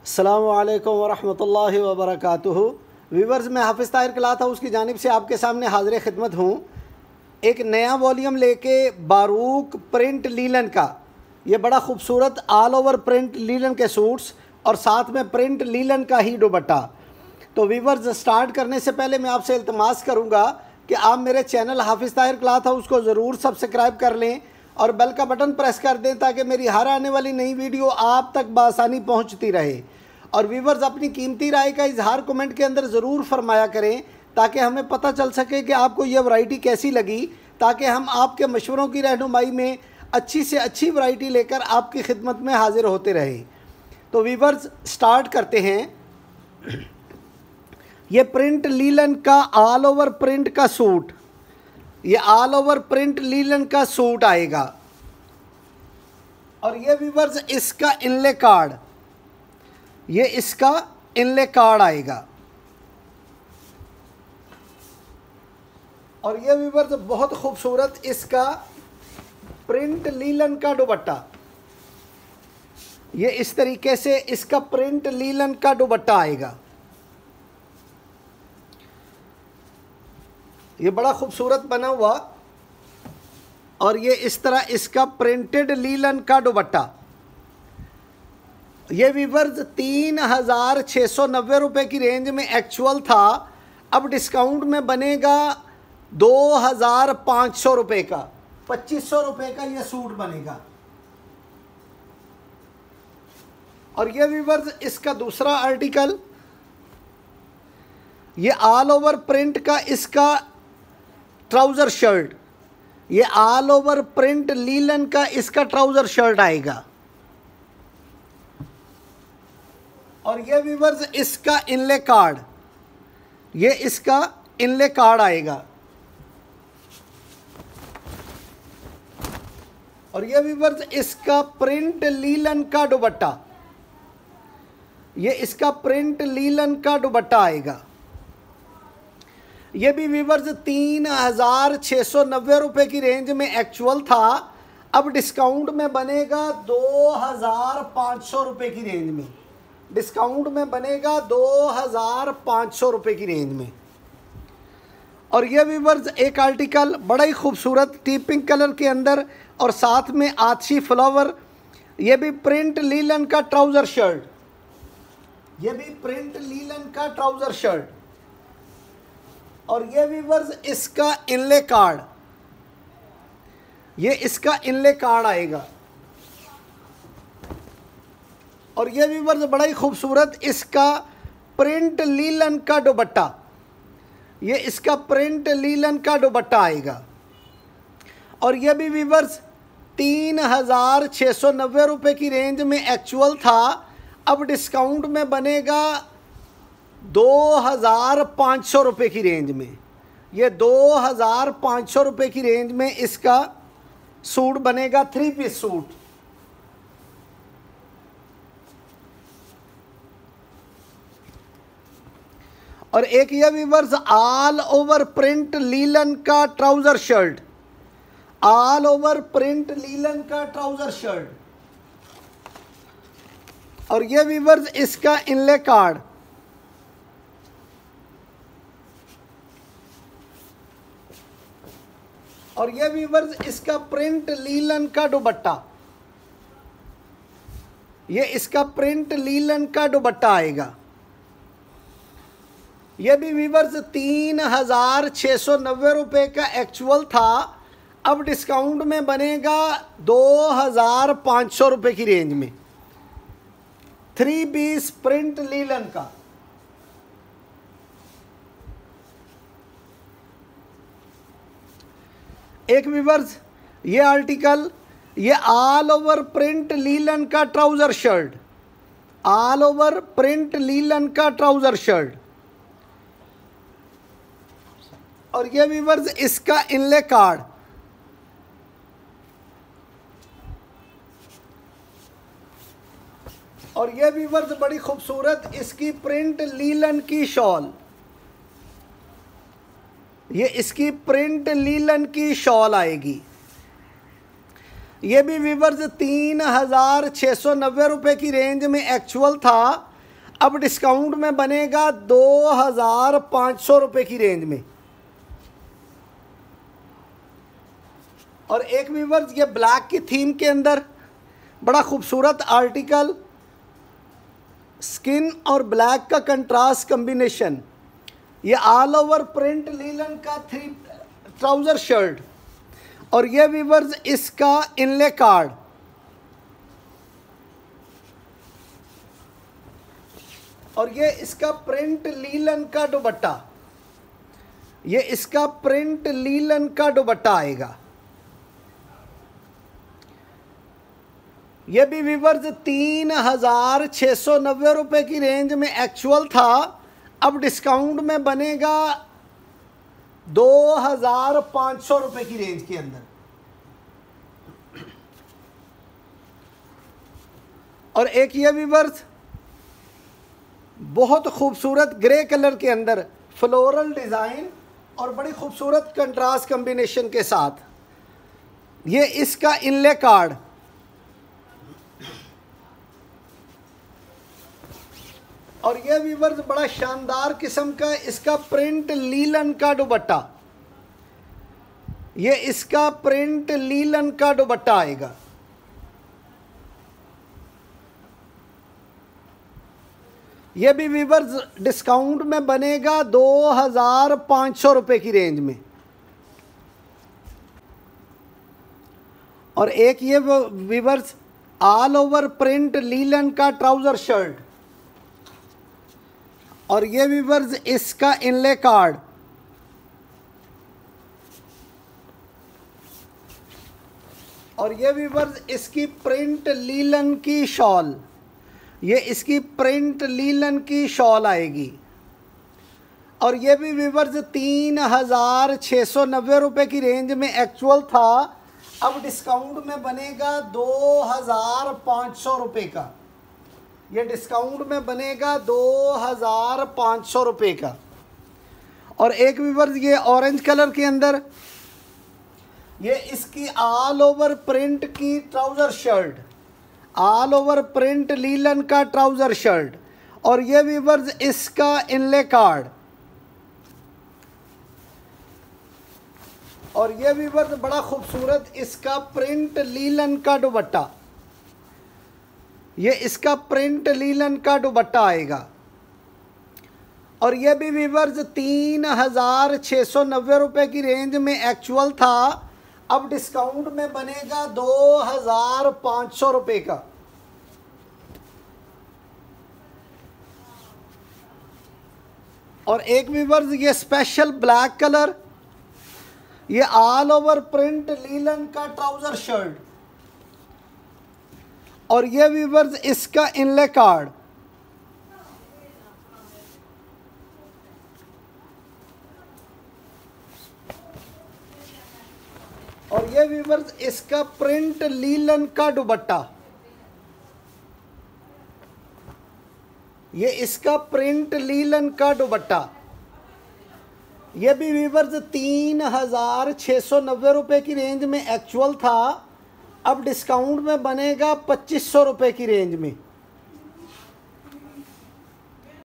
अस्सलामुअलैकुम वरहमतुल्लाहि वबरकातुहू। वीवर्स, मैं हाफिज़ ताहिर क्लॉथ हाउस की जानिब से आपके सामने हाज़िर खिदमत हूँ। एक नया वॉल्यूम लेके बारूक प्रिंट लीलन का, ये बड़ा खूबसूरत ऑल ओवर प्रिंट लीलन के सूट्स और साथ में प्रिंट लीलन का ही दुपट्टा। तो वीवर्स, स्टार्ट करने से पहले मैं आपसे इल्तमास करूँगा कि आप मेरे चैनल हाफिज़ ताहिर क्लॉथ हाउस को ज़रूर सब्सक्राइब कर लें और बेल का बटन प्रेस कर दें ताकि मेरी हर आने वाली नई वीडियो आप तक बआसानी पहुंचती रहे। और व्यूवर्स, अपनी कीमती राय का इजहार कमेंट के अंदर ज़रूर फरमाया करें ताकि हमें पता चल सके कि आपको यह वैरायटी कैसी लगी, ताकि हम आपके मशवरों की रहनुमाई में अच्छी से अच्छी वैरायटी लेकर आपकी खिदमत में हाजिर होते रहे। तो व्यूवर्स, स्टार्ट करते हैं। ये प्रिंट लीलन का ऑल ओवर प्रिंट का सूट, ये ऑल ओवर प्रिंट लीलन का सूट आएगा। और ये व्यूवर्स, इसका इनले कार्ड, ये इसका इनले कार्ड आएगा। और ये व्यूवर्स, बहुत खूबसूरत इसका प्रिंट लीलन का दुपट्टा, ये इस तरीके से इसका प्रिंट लीलन का दुपट्टा आएगा। ये बड़ा खूबसूरत बना हुआ और ये इस तरह इसका प्रिंटेड लीलन का दुपट्टा। ये व्यूवर्स 3690 रुपये की रेंज में एक्चुअल था, अब डिस्काउंट में बनेगा 2500 रुपये का, 2500 रुपये का ये सूट बनेगा। और ये व्यूवर्स, इसका दूसरा आर्टिकल, ये ऑल ओवर प्रिंट का इसका ट्राउज़र शर्ट, ये ऑल ओवर प्रिंट लीलन का इसका ट्राउज़र शर्ट आएगा। और ये व्यूवर्स, इसका इनले कार्ड, ये इसका इनले कार्ड आएगा। और ये व्यूवर्स, इसका प्रिंट लीलन का दुपट्टा, ये इसका प्रिंट लीलन का दुपट्टा आएगा। ये भी व्यूवर्स 3690 रुपये की रेंज में एक्चुअल था, अब डिस्काउंट में बनेगा 2500 रुपये की रेंज में, डिस्काउंट में बनेगा 2500 रुपये की रेंज में। और ये व्यूवर्स, एक आर्टिकल बड़ा ही खूबसूरत टीपिंग कलर के अंदर और साथ में आतिशी फ्लावर, ये भी प्रिंट लीलन का ट्राउज़र शर्ट, ये भी प्रिंट लीलन का ट्राउज़र शर्ट। और ये व्यूवर्स, इसका इनले कार्ड, ये इसका इनले कार्ड आएगा। और ये व्यूवर्स, बड़ा ही खूबसूरत इसका प्रिंट लीलन का दुपट्टा, ये इसका प्रिंट लीलन का दुपट्टा आएगा। और ये भी व्यूवर्स 3690 रुपये की रेंज में एक्चुअल था, अब डिस्काउंट में बनेगा 2500 रुपये की रेंज में, ये 2500 रुपये की रेंज में इसका सूट बनेगा, 3 पीस सूट। और एक ये viewers, all over print linen का trouser shirt, all over print linen का ट्राउज़र शर्ट। और ये व्यूवर्स, इसका इनले कार्ड, और ये व्यूवर्स, इसका प्रिंट लीलन का दुपट्टा, ये इसका प्रिंट लीलन का दुपट्टा आएगा। ये भी व्यूवर्स 3690 रुपये का एक्चुअल था, अब डिस्काउंट में बनेगा 2500 रुपये की रेंज में, 3 पीस प्रिंट लीलन का। एक व्यूवर्स, ये आर्टिकल, ये ऑल ओवर प्रिंट लीलन का trouser shirt, all over print linen का ट्राउज़र शर्ट। और ये व्यूवर्स, इसका इनले कार्ड, और ये व्यूवर्स, बड़ी खूबसूरत इसकी प्रिंट लीलन की शॉल, ये इसकी प्रिंट लीलन की शॉल आएगी। ये भी व्यूवर्स 3690 रुपये की रेंज में एक्चुअल था, अब डिस्काउंट में बनेगा 2500 रुपये की रेंज में। और एक व्यूअर्स ये ब्लैक की थीम के अंदर बड़ा खूबसूरत आर्टिकल, स्किन और ब्लैक का कंट्रास्ट कॉम्बिनेशन, ये ऑल ओवर प्रिंट लीलन का 3 ट्राउज़र शर्ट, और ये व्यूअर्स इसका इनले कार्ड, और ये इसका प्रिंट लीलन का दुपट्टा, ये इसका प्रिंट लीलन का दुपट्टा आएगा। ये भी व्यूअर्स 3690 रुपये की रेंज में एक्चुअल था, अब डिस्काउंट में बनेगा 2500 रुपये की रेंज के अंदर। और एक ये व्यूअर्स बहुत खूबसूरत ग्रे कलर के अंदर फ्लोरल डिज़ाइन और बड़ी खूबसूरत कंट्रास्ट कॉम्बिनेशन के साथ, ये इसका इनले कार्ड, और ये व्यूअर्स बड़ा शानदार किस्म का इसका प्रिंट लीलन का दुपट्टा, ये इसका प्रिंट लीलन का दुपट्टा आएगा। ये भी व्यूअर्स डिस्काउंट में बनेगा 2500 रुपये की रेंज में। और एक ये viewers all over print linen का ट्राउज़र शर्ट, और ये व्यूअर्स इसका इनले कार्ड, और ये व्यूअर्स इसकी प्रिंट लीलन की शॉल, ये इसकी प्रिंट लीलन की शॉल आएगी। और ये भी व्यूअर्स 3690 रुपये की रेंज में एक्चुअल था, अब डिस्काउंट में बनेगा 2500 रुपये का, ये डिस्काउंट में बनेगा 2500 रुपये का। और एक व्यूअर्स ये ऑरेंज कलर के अंदर, ये इसकी ऑल ओवर प्रिंट की trouser shirt, all over print linen का ट्राउज़र शर्ट, और ये व्यूअर्स इसका इनले कार्ड, और ये व्यूअर्स बड़ा खूबसूरत इसका प्रिंट लीलन का दुपट्टा, ये इसका प्रिंट लीलन का दुपट्टा आएगा। और ये भी व्यूअर्स 3690 रुपये की रेंज में एक्चुअल था, अब डिस्काउंट में बनेगा 2500 रुपये का। और एक व्यूअर्स ये स्पेशल ब्लैक कलर, ये ऑल ओवर प्रिंट लीलन का ट्राउज़र शर्ट, और ये व्यूअर्स इसका इनले कार्ड, और ये व्यूअर्स इसका प्रिंट लीलन का दुपट्टा, ये इसका प्रिंट लीलन का दुपट्टा। ये भी व्यूअर्स 3690 रुपये की रेंज में एक्चुअल था, अब डिस्काउंट में बनेगा 2500 रुपये की रेंज में।